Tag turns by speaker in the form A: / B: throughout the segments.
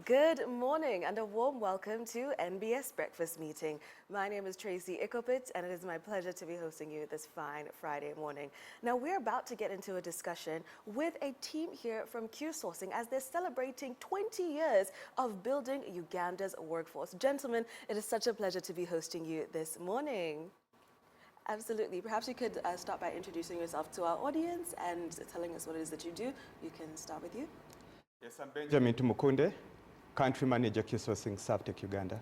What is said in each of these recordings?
A: Good morning and a warm welcome to NBS Breakfast Meeting. My name is Tracy Ikopit and it is my pleasure to be hosting you this fine Friday morning. Now we're about to get into a discussion with a team here from Q Sourcing as they're celebrating 20 years of building Uganda's workforce. Gentlemen, it is such a pleasure to be hosting you this morning. Absolutely. Perhaps you could start by introducing yourself to our audience and telling us what it is that you do. You can start with you.
B: Yes, I'm Benjamin Tumukunde, Country Manager Q Sourcing Servtec Uganda.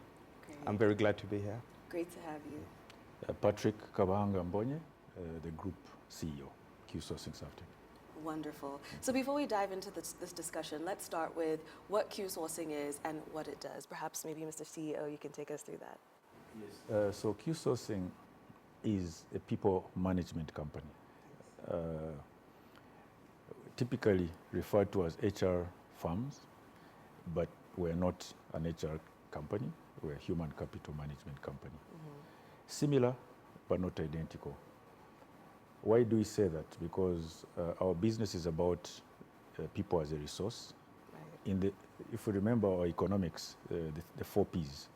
A: Great.
B: I'm very glad to be here.
A: Great to have you.
C: Patrick Kabahanga Mbonye, the Group CEO, Q Sourcing Servtec.
A: Wonderful. So before we dive into this discussion, let's start with what Q Sourcing is and what it does. Perhaps maybe Mr. CEO, you can take us through that.
C: Yes. So Q Sourcing is a people management company, typically referred to as HR firms, but we're not an HR company, we're a human capital management company. Mm-hmm. Similar, but not identical. Why do we say that? Because our business is about people as a resource. Right. If we remember our economics, the 4 Ps,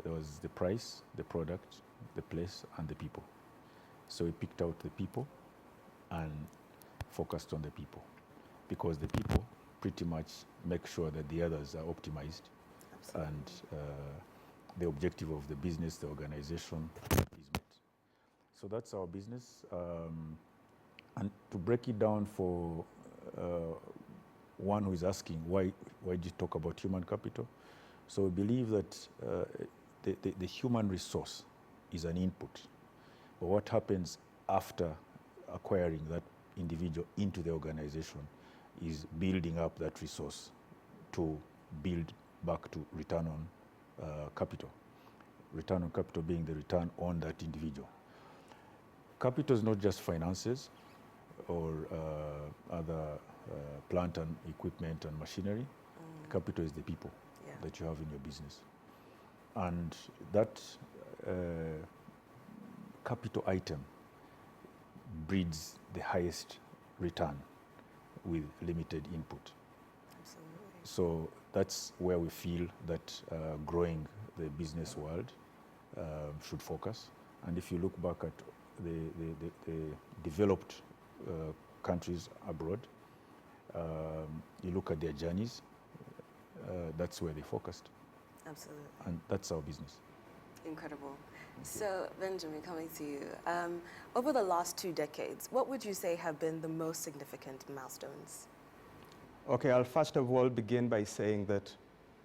C: there was the price, the product, the place, and the people. So we picked out the people and focused on the people, because the people pretty much make sure that the others are optimized. Absolutely. And the objective of the business, the organization, is met. So that's our business. And to break it down for one who is asking, why did you talk about human capital? So we believe that the human resource is an input. But what happens after acquiring that individual into the organization is building up that resource to build back to return on capital. Return on capital being the return on that individual. Capital is not just finances or other plant and equipment and machinery. Capital is the people that you have in your business. And that capital item breeds the highest return with limited input.
A: Absolutely.
C: So that's where we feel that growing the business world should focus. And if you look back at the developed countries abroad, you look at their journeys, that's where they focused.
A: Absolutely.
C: And that's our business.
A: Incredible. So, Benjamin, coming to you. Over the last 2 decades, what would you say have been the most significant milestones?
B: Okay, I'll first of all begin by saying that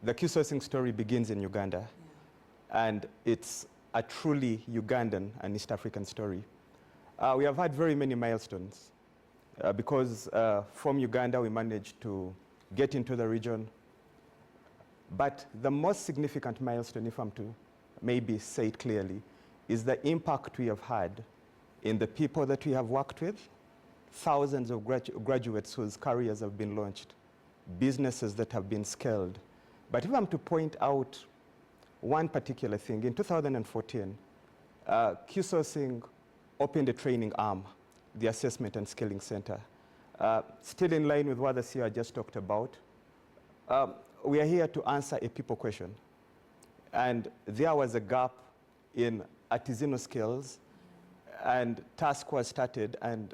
B: the Q Sourcing story begins in Uganda. Yeah. And it's a truly Ugandan and East African story. We have had very many milestones because from Uganda we managed to get into the region. But the most significant milestone, if I'm to maybe say it clearly, is the impact we have had in the people that we have worked with, thousands of graduates whose careers have been launched, businesses that have been scaled. But if I'm to point out one particular thing, in 2014, Q Sourcing opened a training arm, the Assessment and Scaling Center. Still in line with what the CEO just talked about, we are here to answer a people question. And there was a gap in artisanal skills, and task was started, and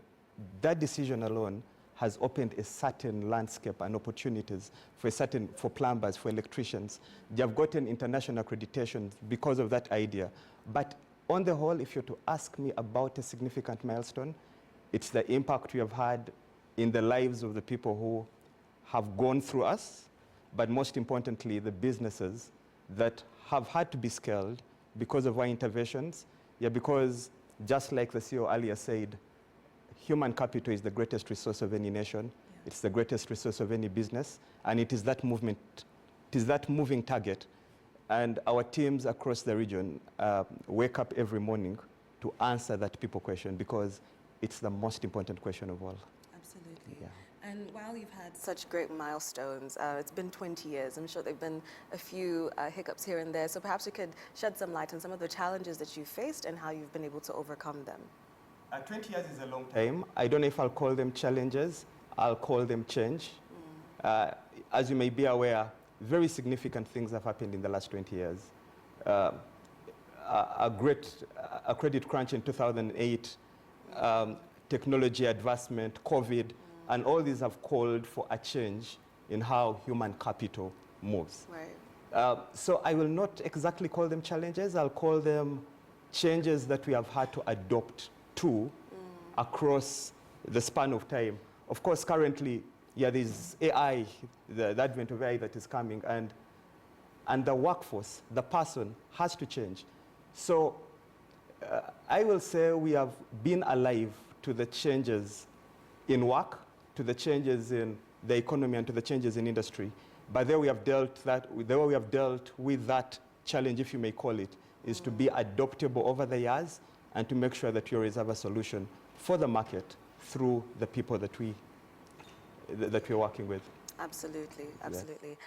B: that decision alone has opened a certain landscape and opportunities for plumbers, for electricians. They have gotten international accreditation because of that idea. But on the whole, if you're to ask me about a significant milestone, it's the impact we have had in the lives of the people who have gone through us, but most importantly, the businesses that have had to be scaled because of our interventions. Yeah, because just like the CEO earlier said, human capital is the greatest resource of any nation. Yeah. It's the greatest resource of any business, and it is that movement, it is that moving target. And our teams across the region wake up every morning to answer that people question, because it's the most important question of all.
A: Absolutely.
B: Yeah.
A: And while you've had such great milestones, it's been 20 years. I'm sure there have been a few hiccups here and there. So perhaps you could shed some light on some of the challenges that you faced and how you've been able to overcome them.
B: 20 years is a long time. I don't know if I'll call them challenges. I'll call them change. As you may be aware, very significant things have happened in the last 20 years. A credit crunch in 2008, technology advancement, COVID, and all these have called for a change in how human capital moves.
A: Right.
B: So I will not exactly call them challenges. I'll call them changes that we have had to adopt to across the span of time. Of course, currently, there's AI, the advent of AI that is coming, and the workforce, the person, has to change. So I will say we have been alive to the changes in work, to the changes in the economy, and to the changes in industry. But the way we have dealt with that challenge, if you may call it, is to be adaptable over the years and to make sure that you always have a solution for the market through the people that we're working with.
A: Absolutely, absolutely.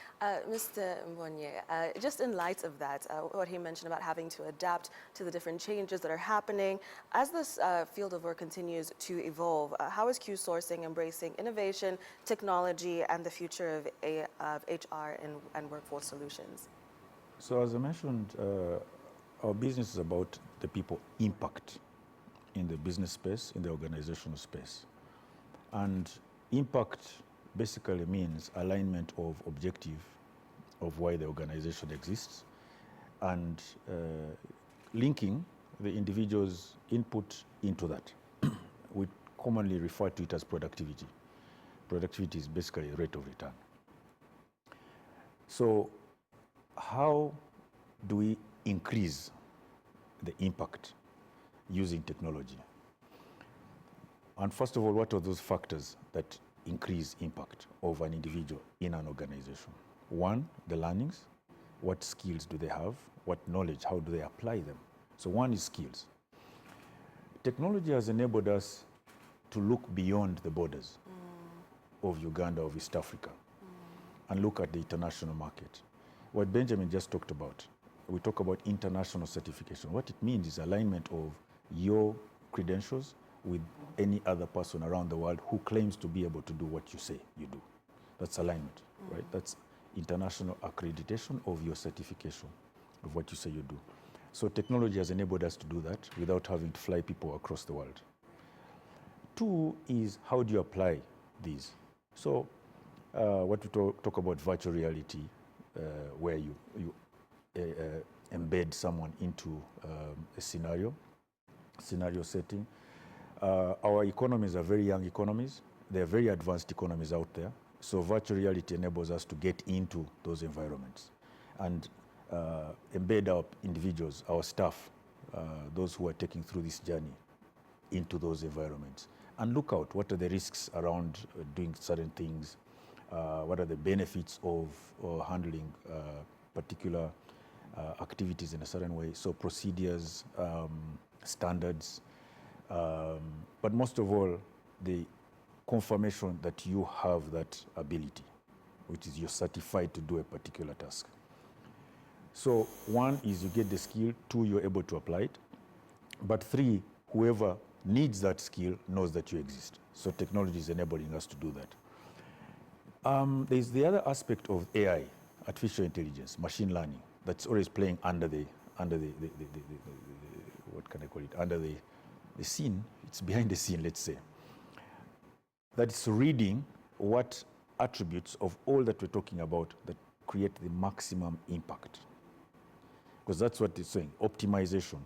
A: Mr. Mbonye, just in light of that, what he mentioned about having to adapt to the different changes that are happening, as this field of work continues to evolve, how is Q Sourcing embracing innovation, technology, and the future of HR and workforce solutions?
C: So as I mentioned, our business is about the people impact in the business space, in the organizational space. And impact basically means alignment of objective of why the organization exists and linking the individual's input into that. We commonly refer to it as productivity. Productivity is basically a rate of return. So how do we increase the impact using technology? And first of all, what are those factors that increase impact of an individual in an organization? One, the learnings. What skills do they have? What knowledge? How do they apply them? So one is skills. Technology has enabled us to look beyond the borders of Uganda, of East Africa, and look at the international market. What Benjamin just talked about, we talk about international certification. What it means is alignment of your credentials with any other person around the world who claims to be able to do what you say you do. That's alignment, right? That's international accreditation of your certification of what you say you do. So technology has enabled us to do that without having to fly people across the world. Two is, how do you apply these? So what we talk about virtual reality, where you embed someone into a scenario setting. Our economies are very young economies. They're very advanced economies out there. So virtual reality enables us to get into those environments and embed our individuals, our staff, those who are taking through this journey into those environments. And look out, what are the risks around doing certain things? What are the benefits of handling particular activities in a certain way? So procedures, standards, but most of all, the confirmation that you have that ability, which is you're certified to do a particular task. So one is you get the skill, two, you're able to apply it, but three, whoever needs that skill knows that you exist. So technology is enabling us to do that. There's the other aspect of AI, artificial intelligence, machine learning, that's always playing under the what can I call it, under the scene. It's behind the scene, let's say. That is reading what attributes of all that we're talking about that create the maximum impact. Because that's what it's saying, optimization.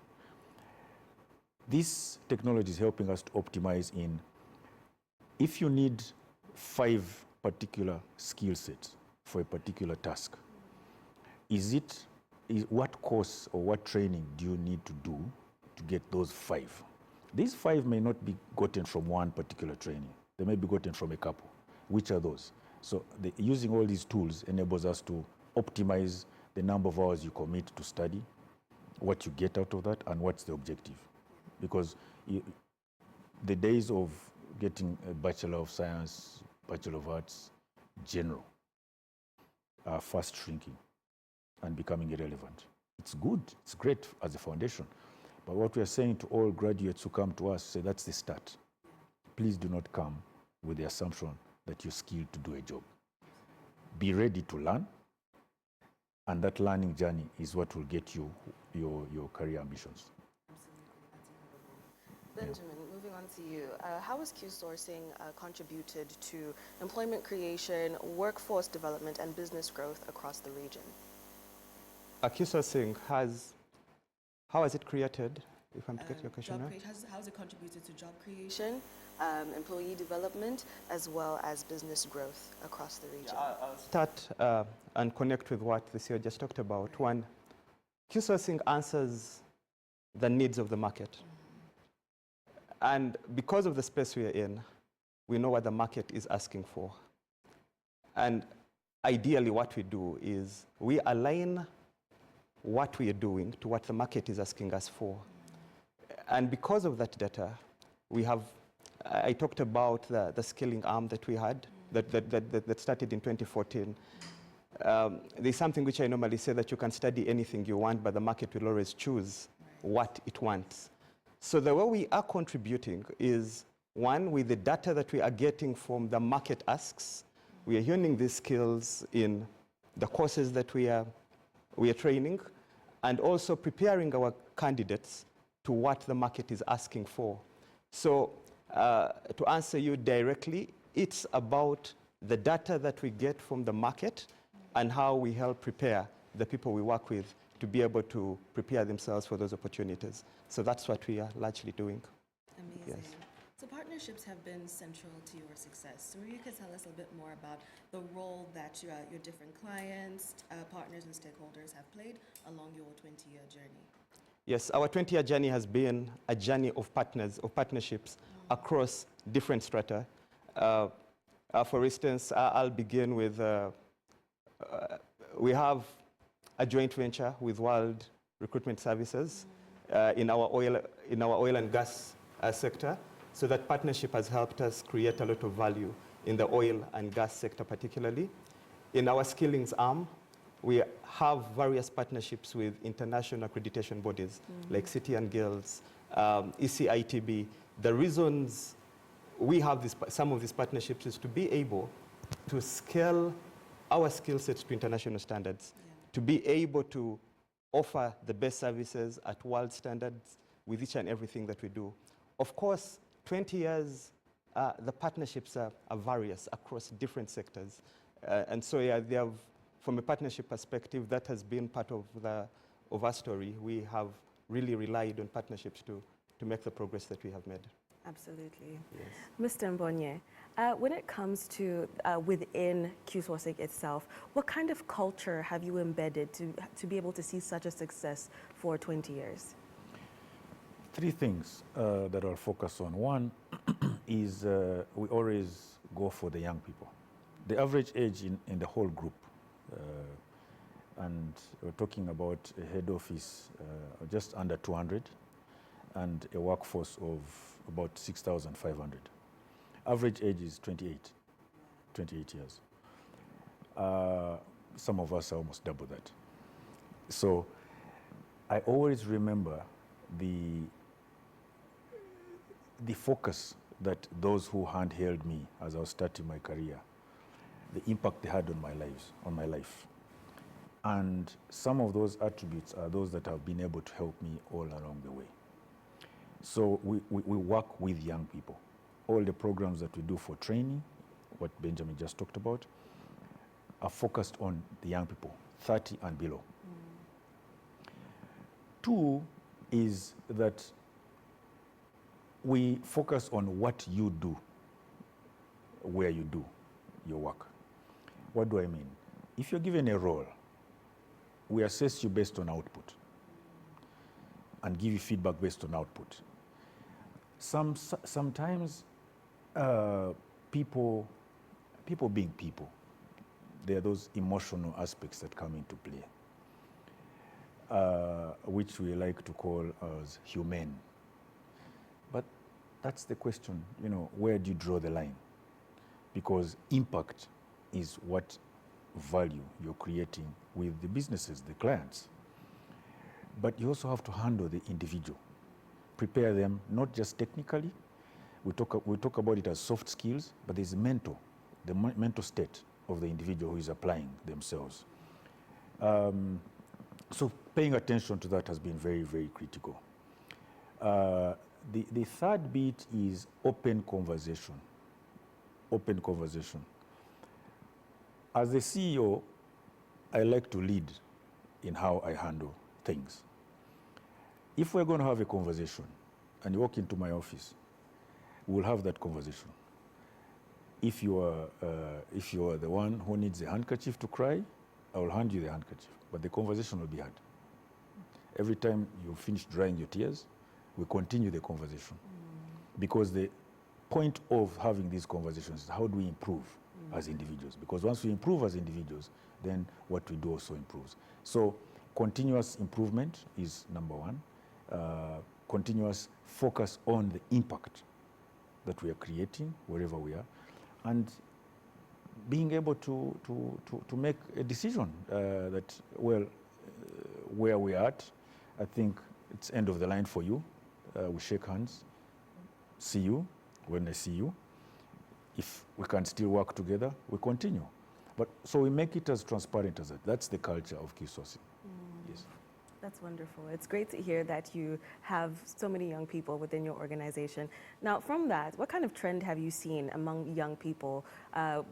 C: This technology is helping us to optimize in, if you need 5 particular skill sets for a particular task, what course or what training do you need to do to get those 5? These 5 may not be gotten from one particular training. They may be gotten from a couple. Which are those? So using all these tools enables us to optimize the number of hours you commit to study, what you get out of that, and what's the objective. Because the days of getting a Bachelor of Science, Bachelor of Arts, general, are fast shrinking and becoming irrelevant. It's good, it's great as a foundation. But what we are saying to all graduates who come to us, say that's the start. Please do not come with the assumption that you're skilled to do a job. Be ready to learn, And that learning journey is what will get you your career ambitions.
A: Absolutely, that's incredible. Benjamin, moving on to you. How has Q sourcing contributed to employment creation, workforce development, and business growth across the region?
B: Q sourcing how has it created, if I'm to get your question right?
A: How has it contributed to job creation, employee development, as well as business growth across the region?
B: Yeah, I'll start and connect with what the CEO just talked about.
A: Right.
B: One, Q sourcing answers the needs of the market. And because of the space we are in, we know what the market is asking for. And ideally what we do is we align what we are doing to what the market is asking us for. And because of that data, we have, I talked about the skilling arm that we had, that started in 2014. There's something which I normally say, that you can study anything you want, but the market will always choose what it wants. So the way we are contributing is, one, with the data that we are getting from the market asks, we are honing these skills in the courses that we are training, and also preparing our candidates to what the market is asking for. So to answer you directly, it's about the data that we get from the market and how we help prepare the people we work with to be able to prepare themselves for those opportunities. So that's what we are largely doing.
A: Amazing.
B: Yes.
A: So partnerships have been central to your success. So maybe you could tell us a bit more about the role that your different clients, partners, and stakeholders have played along your 20-year journey.
B: Yes, our 20-year journey has been a journey of partnerships across different strata. For instance, I'll begin with, we have a joint venture with World Recruitment Services in our oil and gas sector. So that partnership has helped us create a lot of value in the oil and gas sector particularly. In our skillings arm, we have various partnerships with international accreditation bodies like City and Guilds, ECITB. The reasons we have some of these partnerships is to be able to scale our skill sets to international standards, to be able to offer the best services at world standards with each and everything that we do. Of course, 20 years, the partnerships are various across different sectors. And so yeah, they have, from a partnership perspective, that has been part of our story. We have really relied on partnerships to make the progress that we have made.
A: Absolutely.
B: Yes.
A: Mr. Mbonye, when it comes to within Q sourcing itself, what kind of culture have you embedded to be able to see such a success for 20 years?
C: Three things that I'll focus on. One is we always go for the young people. The average age in the whole group, and we're talking about a head office just under 200 and a workforce of about 6,500. Average age is 28 years. Some of us are almost double that. So I always remember the focus that those who handheld me as I was starting my career, the impact they had on my life. And some of those attributes are those that have been able to help me all along the way. So we work with young people. All the programs that we do for training, what Benjamin just talked about, are focused on the young people, 30 and below. Two is that we focus on what you do, where you do your work. What do I mean? If you're given a role, we assess you based on output and give you feedback based on output. Sometimes people being people, there are those emotional aspects that come into play, which we like to call as humane. But that's the question, where do you draw the line? Because impact is what value you're creating with the businesses, the clients. But you also have to handle the individual, prepare them not just technically. We talk about it as soft skills, but there's the mental state of the individual who is applying themselves. So paying attention to that has been very, very critical. The third bit is open conversation. Open conversation. As a CEO, I like to lead in how I handle things. If we're going to have a conversation and you walk into my office, we'll have that conversation. If you are the one who needs a handkerchief to cry, I will hand you the handkerchief, but the conversation will be had. Every time you finish drying your tears, we continue the conversation. Because the point of having these conversations is how do we improve as individuals? Because once we improve as individuals, then what we do also improves. So continuous improvement is number one. Continuous focus on the impact that we are creating wherever we are, and being able to make a decision that, well, where we are at, I think it's end of the line for you. We shake hands, see you when I see you. If we can still work together, we continue. But so we make it as transparent as that. That's the culture of QSSG. Yes.
A: That's wonderful. It's great to hear that you have so many young people within your organization. Now, from that, what kind of trend have you seen among young people?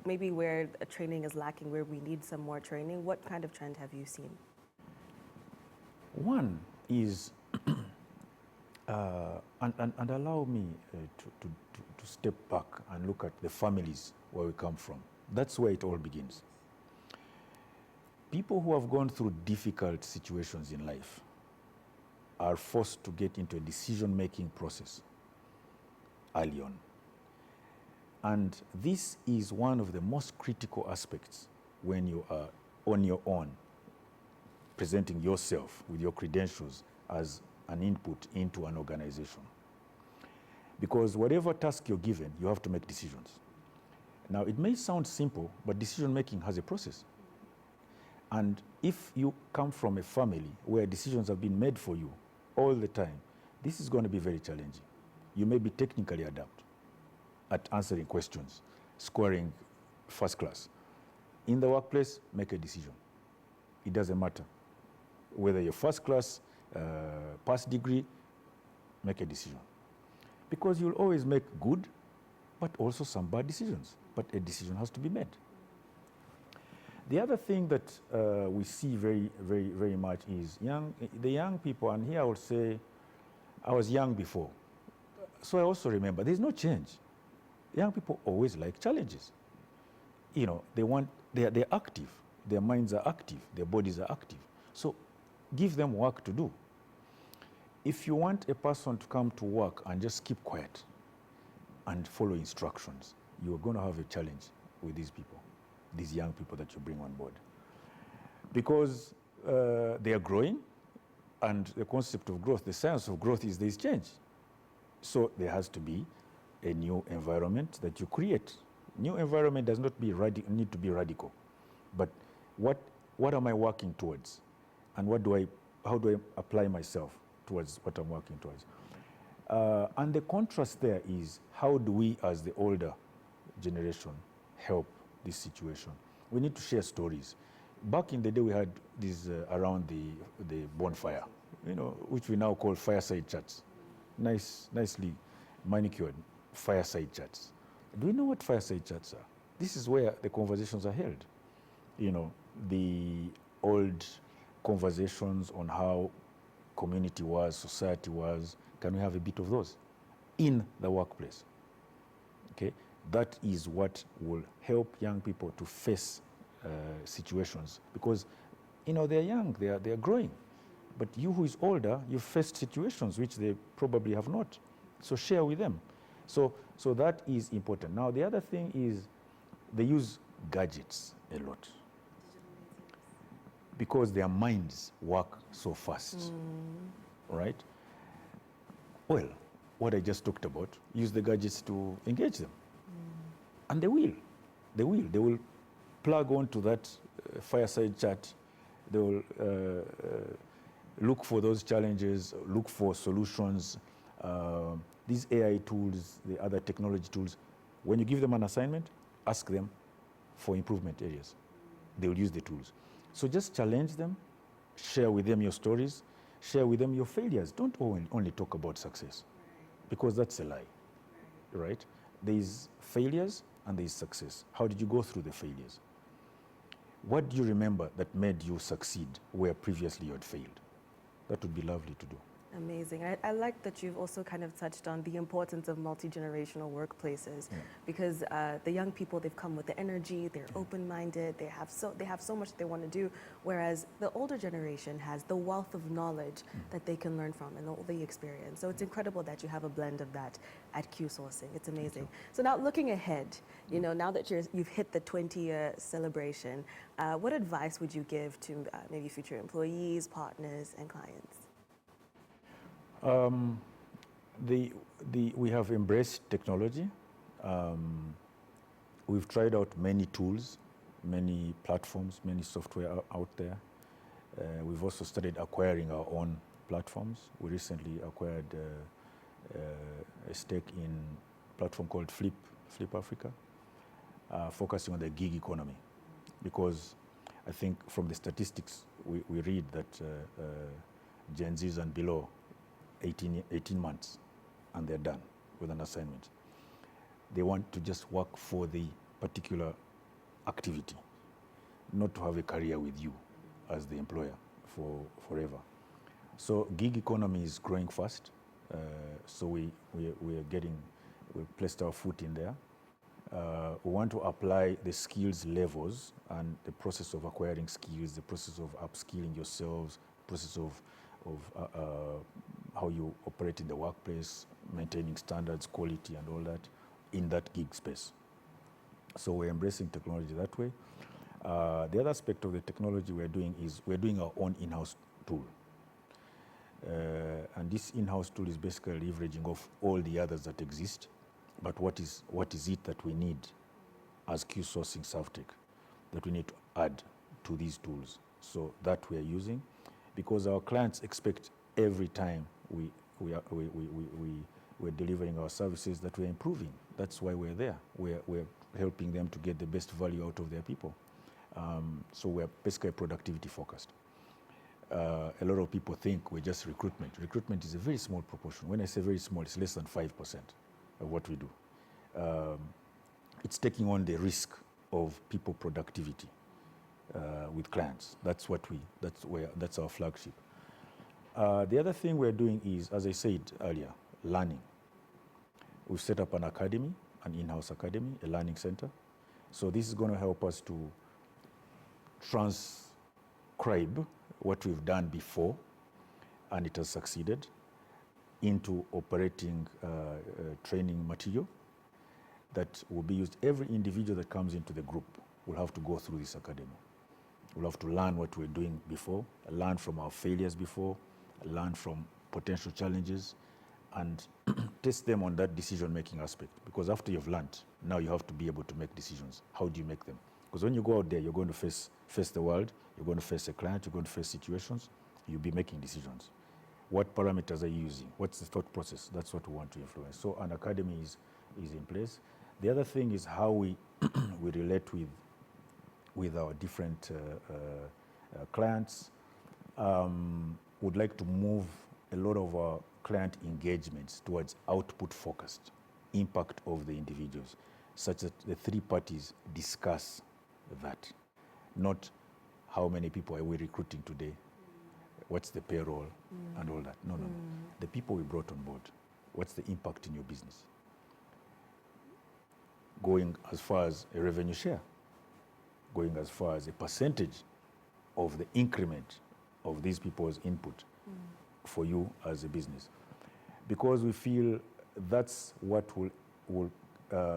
A: Maybe where training is lacking, where we need some more training. What kind of trend have you seen?
C: One is, and allow me to step back and look at the families where we come from. That's where it all begins. People who have gone through difficult situations in life are forced to get into a decision-making process early on. And this is one of the most critical aspects when you are on your own, presenting yourself with your credentials as an input into an organization. Because whatever task you're given, you have to make decisions. Now, it may sound simple, but decision-making has a process. And if you come from a family where decisions have been made for you all the time, this is going to be very challenging. You may be technically adept at answering questions, scoring first class. In the workplace, make a decision. It doesn't matter. Whether you're first class, pass degree, make a decision. Because you'll always make good, but also some bad decisions. But a decision has to be made. The other thing that we see very, very, very much is the young people, and here I would say, I was young before. So I also remember, there's no change. Young people always like challenges. You know, they're active. Their minds are active. Their bodies are active. So give them work to do. If you want a person to come to work and just keep quiet and follow instructions, you're going to have a challenge with these people, these young people that you bring on board. Because they are growing, and the concept of growth, the science of growth is there's change. So there has to be a new environment that you create. New environment does not need to be radical, but what am I working towards? And how do I apply myself towards what I'm working towards? And the contrast there is, how do we as the older generation help this situation? We need to share stories. Back in the day, we had these around the bonfire, you know, which we now call fireside chats. Nicely manicured fireside chats. Do we know what fireside chats are? This is where the conversations are held. You know, the old conversations on how community was, society was. Can we have a bit of those in the workplace? Okay, that is what will help young people to face situations, because you know they're young, they're growing, but you who is older, you've faced situations which they probably have not. So share with them. So that is important. Now the other thing is they use gadgets a lot because their minds work so fast, right? Well, what I just talked about, use the gadgets to engage them. And they will plug onto that fireside chat. They will look for those challenges, look for solutions. These AI tools, the other technology tools, when you give them an assignment, ask them for improvement areas. They will use the tools. So just challenge them, share with them your stories, share with them your failures. Don't only talk about success, because that's a lie, right? There's failures and there's success. How did you go through the failures? What do you remember that made you succeed where previously you had failed? That would be lovely to do.
A: Amazing. I like that you've also kind of touched on the importance of multi-generational workplaces, because the young people, they've come with the energy, they're open-minded, they have so much they want to do, whereas the older generation has the wealth of knowledge that they can learn from and all the experience. So it's incredible that you have a blend of that at Q Sourcing. It's amazing. So now looking ahead, you know, now that you've hit the 20-year celebration, what advice would you give to maybe future employees, partners, and clients?
C: We have embraced technology. We've tried out many tools, many platforms, many software out there. We've also started acquiring our own platforms. We recently acquired a stake in a platform called Flip Africa, focusing on the gig economy. Because I think from the statistics, we read that Gen Zs and below, 18 months, and they're done with an assignment. They want to just work for the particular activity, not to have a career with you as the employer for forever. So gig economy is growing fast. So we've placed our foot in there. We want to apply the skills levels and the process of acquiring skills, the process of upskilling yourselves, process of how you operate in the workplace, maintaining standards, quality, and all that in that gig space. So we're embracing technology that way. The other aspect of the technology we're doing is we're doing our own in-house tool. And this in-house tool is basically leveraging off all the others that exist. But what is it that we need as Q Sourcing Servtec that we need to add to these tools? So that we're using, because our clients expect every time we're delivering our services that we're improving. That's why we're there. We're helping them to get the best value out of their people. So we're basically productivity focused. A lot of people think we're just recruitment. Recruitment is a very small proportion. When I say very small, it's less than 5% of what we do. It's taking on the risk of people productivity with clients. That's our flagship. The other thing we're doing is, as I said earlier, learning. We've set up an academy, an in-house academy, a learning center. So this is going to help us to transcribe what we've done before, and it has succeeded, into operating training material that will be used. Every individual that comes into the group will have to go through this academy. We'll have to learn what we're doing before, learn from our failures before, learn from potential challenges, and test them on that decision-making aspect. Because after you've learned, now you have to be able to make decisions. How do you make them? Because when you go out there, you're going to face the world, you're going to face a client, you're going to face situations, you'll be making decisions. What parameters are you using? What's the thought process? That's what we want to influence. So an academy is in place. The other thing is how we relate with our different clients. Would like to move a lot of our client engagements towards output-focused, impact of the individuals, such that the three parties discuss that, not how many people are we recruiting today, what's the payroll, and all that. No. The people we brought on board, what's the impact in your business? Going as far as a revenue share, going as far as a percentage of the increment of these people's input for you as a business. Because we feel that's what will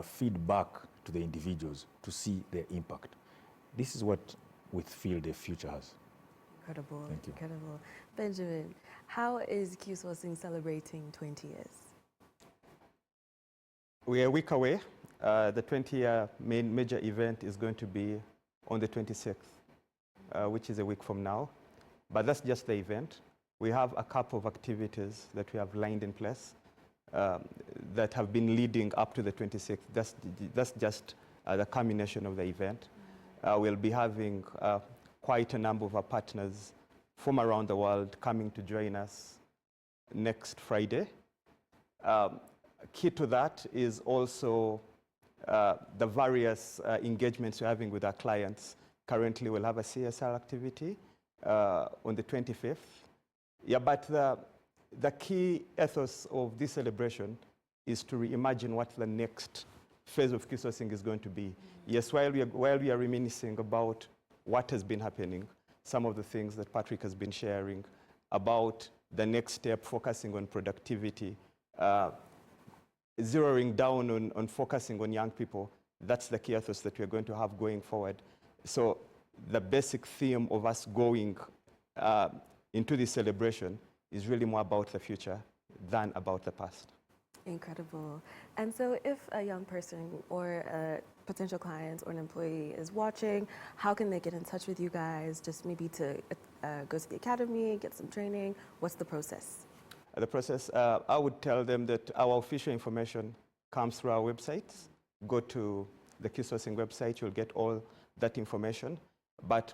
C: feed back to the individuals to see their impact. This is what we feel the future has.
A: Incredible.
C: Thank you.
A: Incredible. Benjamin, how is Q Sourcing celebrating 20 years?
B: We are a week away. The 20-year major event is going to be on the 26th, which is a week from now. But that's just the event. We have a couple of activities that we have lined in place that have been leading up to the 26th. That's just the culmination of the event. We'll be having quite a number of our partners from around the world coming to join us next Friday. Key to that is also the various engagements we're having with our clients. Currently, we'll have a CSR activity on the 25th. Yeah, but the key ethos of this celebration is to reimagine what the next phase of QSSG is going to be. Yes, while we are reminiscing about what has been happening, some of the things that Patrick has been sharing about the next step, focusing on productivity, zeroing down on focusing on young people, that's the key ethos that we're going to have going forward. So the basic theme of us going into this celebration is really more about the future than about the past.
A: Incredible. And so if a young person or a potential client or an employee is watching, how can they get in touch with you guys? Just maybe to go to the academy, get some training? What's the process?
B: The process, I would tell them that our official information comes through our websites. Go to the QSSG website, you'll get all that information. But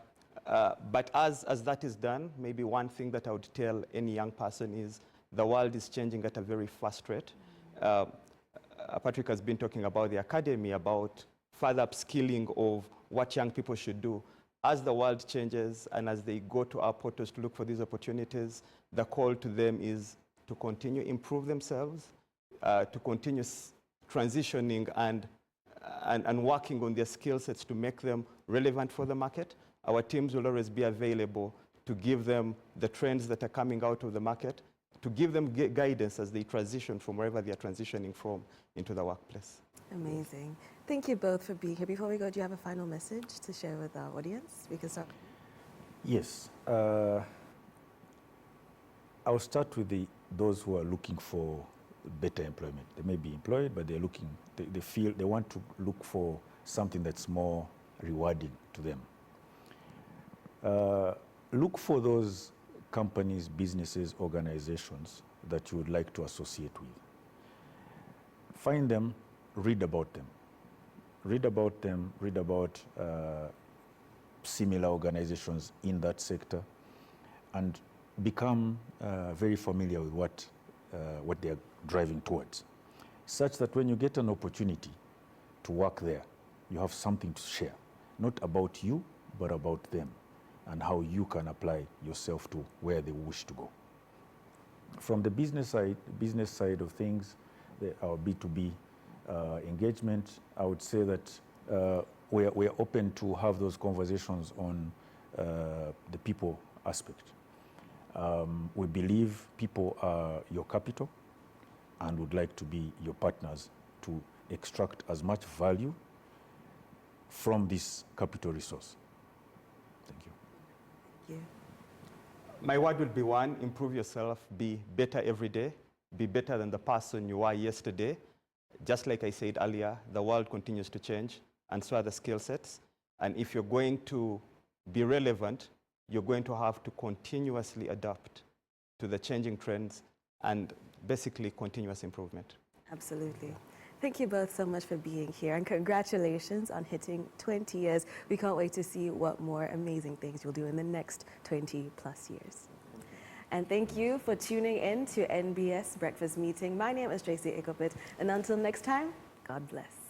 B: as that is done, maybe one thing that I would tell any young person is the world is changing at a very fast rate. Patrick has been talking about the academy, about further upskilling of what young people should do. As the world changes and as they go to our portals to look for these opportunities, the call to them is to continue improve themselves, to continue transitioning and working on their skill sets to make them relevant for the market. Our teams will always be available to give them the trends that are coming out of the market, to give them guidance as they transition from wherever they are transitioning from into the workplace.
A: Amazing. Thank you both for being here. Before we go, do you have a final message to share with our audience? We can start.
C: Yes. I'll start with those who are looking for better employment. They may be employed, but they're looking, they feel they want to look for something that's more rewarding to them. Look for those companies, businesses, organizations that you would like to associate with. Find them, read about them. Read about them, read about similar organizations in that sector, and become very familiar with what they're driving towards, such that when you get an opportunity to work there, you have something to share, not about you, but about them, and how you can apply yourself to where they wish to go. From the business side of things, our B2B engagement, I would say that we're open to have those conversations on the people aspect. We believe people are your capital and would like to be your partners to extract as much value from this capital resource. Thank you.
A: Thank you.
B: My word will be one, improve yourself, be better every day, be better than the person you were yesterday. Just like I said earlier, the world continues to change, and so are the skill sets. And if you're going to be relevant, you're going to have to continuously adapt to the changing trends and basically continuous improvement.
A: Absolutely. Thank you both so much for being here, and congratulations on hitting 20 years. We can't wait to see what more amazing things you'll do in the next 20 plus years. And thank you for tuning in to NBS Breakfast Meeting. My name is Tracy Ikopit, and until next time, God bless.